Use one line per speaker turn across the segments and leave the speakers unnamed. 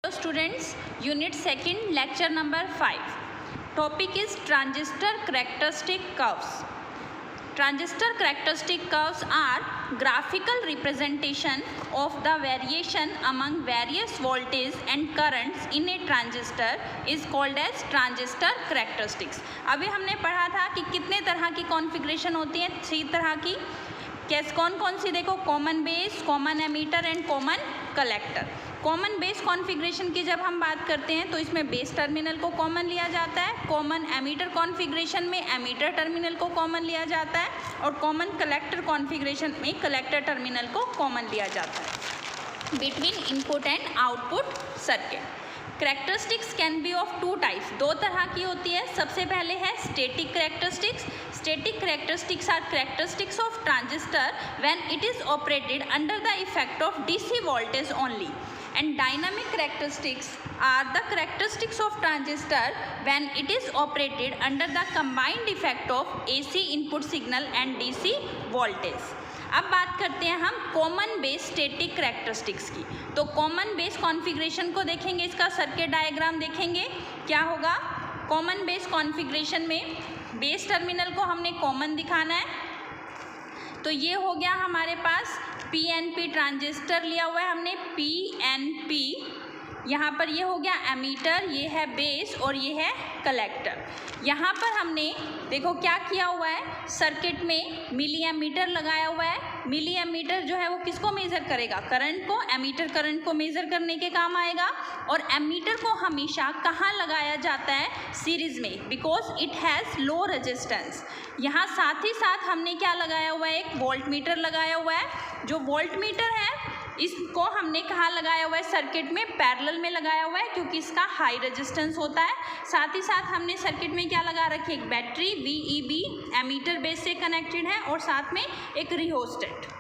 Hello students, unit 2, lecture number 5. Topic is transistor characteristic curves. Transistor characteristic curves are graphical representation of the variation among various voltage and currents in a transistor is called as transistor characteristics. अभी हमने पढ़ा था कि कितने तरह की configuration होती है, 3 तरह की. कैसे कौन कौन सी देखो, common base, common ammeter and common collector. Common base configuration की जब हम बात करते हैं तो इसमें बेस टर्मिनल को कॉमन लिया जाता है. कॉमन एमीटर कॉन्फ़िगरेशन में एमीटर टर्मिनल को कॉमन लिया जाता है और कॉमन कलेक्टर कॉन्फ़िगरेशन में कलेक्टर टर्मिनल को कॉमन लिया जाता है between input and output circuit. Characteristics can be of 2 types. 2 तरह की होती है. सबसे पहले है static characteristics. Static characteristics are characteristics of transistor when it is operated under the effect of DC voltage only. And dynamic characteristics are the characteristics of transistor when it is operated under the combined effect of AC input signal and DC voltage. अब बात करते हैं हम common base static characteristics की. तो common base configuration को देखेंगे, इसका सर्किट डायग्राम देखेंगे. क्या होगा कॉमन बेस कॉन्फ़िगरेशन में, बेस टर्मिनल को हमने कॉमन दिखाना है. तो ये हो गया हमारे पास पीएनपी ट्रांजिस्टर लिया हुआ है हमने, पीएनपी. यहाँ पर ये हो गया एमीटर, ये है बेस और ये है कलेक्टर. यहाँ पर हमने देखो क्या किया हुआ है, सर्किट में मिली एमीटर लगाया हुआ है. मिली एमीटर जो है वो किसको मेज़र करेगा, करंट को. एमीटर करंट को मेज़र करने के काम आएगा. और एमीटर को हमेशा कहाँ लगाया जाता है, सीरीज़ में, because it has low resistance. यहाँ साथ ही साथ हमने क्या लगाया हुआ है, एक वोल्ट मीटर लगाया हुआ है. जो वोल्ट मीटर है इसको हमने कहाँ लगाया हुआ है, सर्किट में पैरेलल में लगाया हुआ है क्योंकि इसका हाई रेजिस्टेंस होता है. साथ ही साथ हमने सर्किट में क्या लगा रखी है, एक बैटरी VEB एमीटर बेस से कनेक्टेड है और साथ में एक रिहोस्टेट.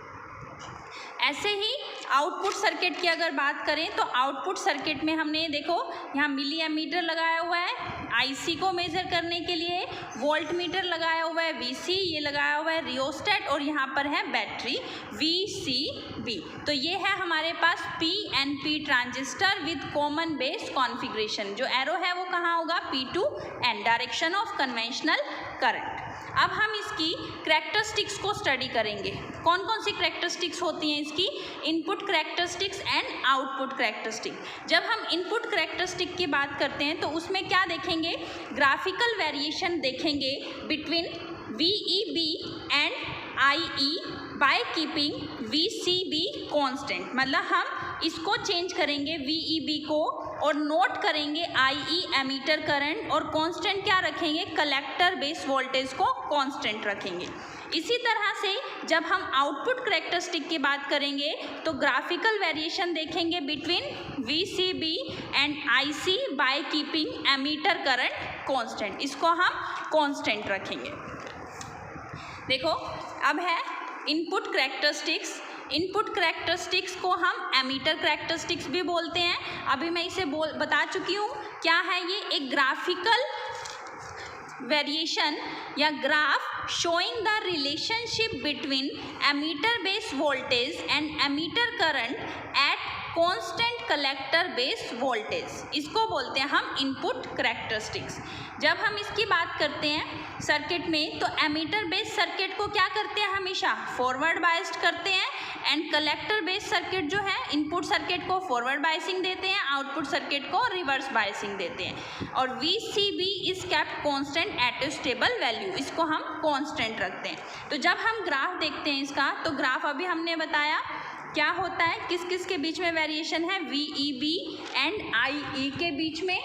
ऐसे ही आउटपुट सर्किट की अगर बात करें तो आउटपुट सर्किट में हमने देखो यहाँ मिली एमीटर लगाया हुआ है IC को मेज़र करने के लिए, वोल्ट मीटर लगाया हुआ है VC, ये लगाया हुआ है रियोस्टेट और यहाँ पर है बैटरी VCB. तो ये है हमारे पास PNP transistor with common base configuration. जो एरो है वो कहाँ होगा, P2N, direction of conventional current. अब हम इसकी करेक्टरिस्टिक्स को स्टडी करेंगे. कौन कौन सी करेक्टरिस्टिक्स होती हैं इसकी, input characteristics and output characteristic. जब हम इनपुट करेक्टरिस्टिक की बात करते हैं तो उसमें क्या देखेंगे, ग्राफिकल वेरिएशन देखेंगे between VEB and IE by keeping VCB constant. मतलब हम इसको चेंज करेंगे VEB को और नोट करेंगे IE एमीटर करंट और कांस्टेंट क्या रखेंगे, कलेक्टर बेस वोल्टेज को कांस्टेंट रखेंगे. इसी तरह से जब हम आउटपुट करेक्टरिस्टिक की बात करेंगे तो ग्राफिकल वेरिएशन देखेंगे between VCB and IC by keeping emitter current constant. इसको हम कांस्टेंट रखेंगे. देखो अब है इनपुट करेक्टरिस्टिक्स. इनपुट करेक्टरिस्टिक्स को हम एमीटर करेक्टरिस्टिक्स भी बोलते हैं. अभी मैं इसे बता चुकी हूँ. क्या है ये, एक ग्राफिकल वेरिएशन या graph showing the relationship between emitter base voltage and emitter current at constant collector base voltage. इसको बोलते हैं हम इनपुट करेक्टरिस्टिक्स. जब हम इसकी बात करते हैं सर्किट में तो एमीटर बेस सर्किट को क्या करते हैं, हमेशा फॉरवर्ड बायस्ड करते हैं. एंड कलेक्टर बेस सर्किट जो है इनपुट सर्किट को फॉरवर्ड बायसिंग देते हैं, आउटपुट सर्किट को रिवर्स बायसिंग देते हैं. और VCB is kept constant eight A stable value. इसको हम कांस्टेंट रखते हैं. तो जब हम ग्राफ देखते हैं इसका, तो ग्राफ अभी हमने बताया क्या होता है, किस किस के बीच में वेरिएशन है, VEB एंड IE के बीच में.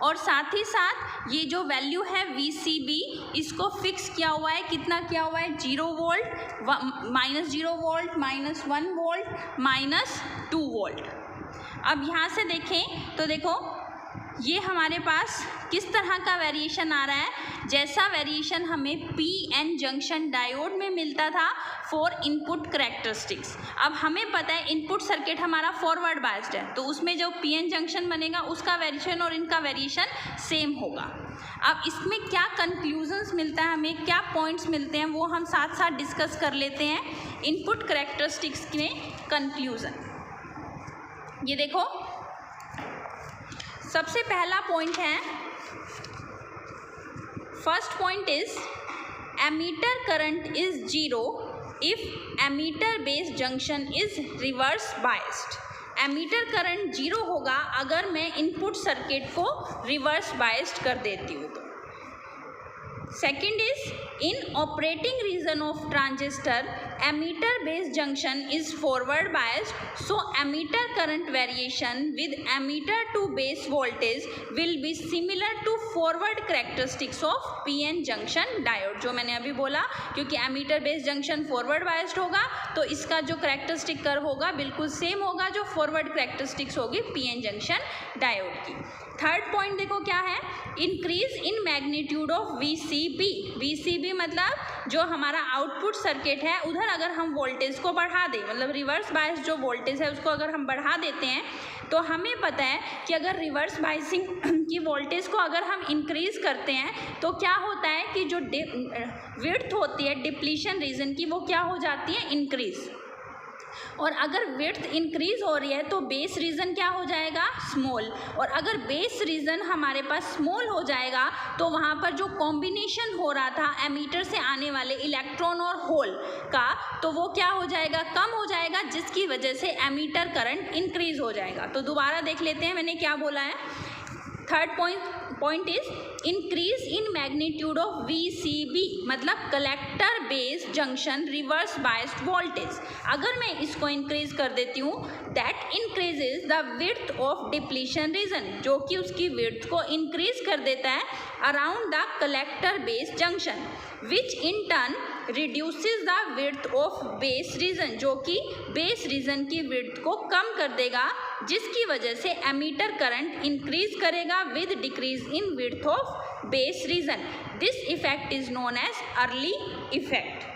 और साथ ही साथ ये जो वैल्यू है VCB इसको फिक्स किया हुआ है, कितना किया हुआ है, 0 वोल्ट, -0 वोल्ट, -1 वोल्ट, -2 वोल्ट. अब यहाँ से देखें तो देखो ये हमारे पास किस तरह का वेरिएशन आ रहा है, जैसा वेरिएशन हमें PN जंक्शन डायोड में मिलता था फॉर इनपुट करेक्टरिस्टिक्स. अब हमें पता है इनपुट सर्किट हमारा फॉरवर्ड बायस्ड है तो उसमें जो PN जंक्शन बनेगा उसका वेरिएशन और इनका वेरिएशन सेम होगा. अब इसमें क्या कंक्लूजन्स मिलता है, हमें क्या पॉइंट्स मिलते हैं, वो हम साथ साथ डिस्कस कर लेते हैं. इनपुट करेक्टरिस्टिक्स में कंक्लूजन. ये देखो, सबसे पहला पॉइंट है, first point is emitter current is zero if emitter base junction is reverse biased. Emitter current zero होगा अगर मैं इनपुट सर्किट को रिवर्स बायस्ड कर देती हूँ तो। Second is in operating region of transistor emitter base junction is forward biased, so emitter current variation with emitter to base voltage will be similar to forward characteristics of PN junction diode. जो मैंने अभी बोला, क्योंकि emitter base junction forward biased होगा तो इसका जो characteristic curve होगा बिल्कुल सेम होगा जो फॉरवर्ड कैरेक्टरिस्टिक्स होगी पीएन जंक्शन डायोड की। थर्ड पॉइंट देखो क्या है, increase in magnitude of VCB. VCB मतलब जो हमारा आउटपुट सर्किट है उधर अगर हम वोल्टेज को बढ़ा दें, मतलब रिवर्स बायस जो वोल्टेज है उसको अगर हम बढ़ा देते हैं तो हमें पता है कि अगर रिवर्स बायसिंग की वोल्टेज को अगर हम इंक्रीज करते हैं तो क्या होता है कि जो विड्थ होती है डिप्लीशन रीजन की वो क्या हो जाती है, इंक्रीज। और अगर विड्थ इंक्रीज हो रही है तो बेस रीजन क्या हो जाएगा, स्मॉल। और अगर बेस रीजन हमारे पास स्मॉल हो जाएगा तो वहाँ पर जो कॉम्बिनेशन हो रहा था एमीटर से आने वाले इलेक्ट्रॉन और होल का तो वो क्या हो जाएगा, कम हो जाएगा, जिसकी वजह से एमीटर करंट इंक्रीज हो जाएगा। तो दोबारा देख लेते हैं मैंने क्या बोला है। Third point is increase in magnitude of VCB मतलब collector base junction reverse biased voltage. अगर मैं इसको इंक्रीज कर देती हूँ that increases the width of depletion region, जो कि उसकी विड्थ को इंक्रीज कर देता है around the collector base junction, which in turn reduces the width of base region, जो कि बेस रीजन की विड्थ को कम कर देगा, जिसकी वजह से एमीटर करंट इंक्रीज करेगा with decrease in width of base region. This effect is known as Early effect.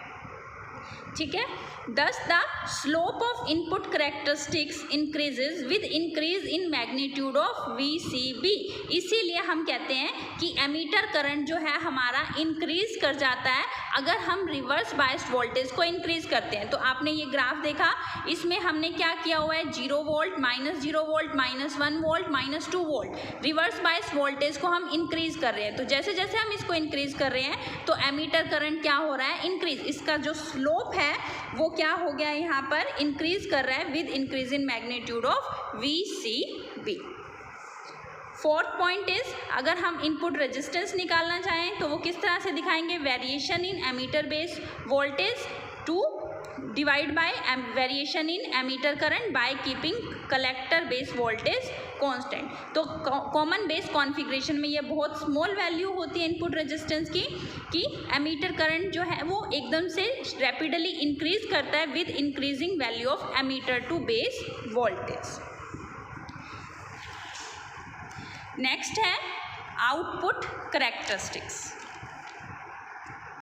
ठीक है। Thus the slope of input characteristics increases with increase in magnitude of VCB। इसीलिए हम कहते हैं कि एमीटर करंट जो है हमारा इंक्रीज कर जाता है अगर हम रिवर्स बायस्ड वोल्टेज को इंक्रीज करते हैं। तो आपने ये ग्राफ देखा, इसमें हमने क्या किया हुआ है, 0 volt, -0 volt, -1 volt, -2 volt. Reverse biased voltage को हम इंक्रीज कर रहे हैं, तो जैसे जैसे हम इसको इंक्रीज कर रहे हैं तो एमीटर करंट क्या हो रहा है, इंक्रीज। इसका जो स्लोप है वो क्या हो गया, यहाँ पर इंक्रीज कर रहा है with increase in magnitude of VCB। Fourth point is अगर हम इनपुट रेजिस्टेंस निकालना चाहें तो वो किस तरह से दिखाएंगे, variation in emitter base voltage to divide by variation in emitter current by keeping collector base voltage constant. तो कॉमन बेस कॉन्फ़िगरेशन में ये बहुत स्मॉल वैल्यू होती है इनपुट रेजिस्टेंस की, कि एमीटर करंट जो है वो एकदम से रैपिडली इंक्रीज करता है with increasing value of emitter to base voltage. Next है आउटपुट कैरेक्टरिस्टिक्स।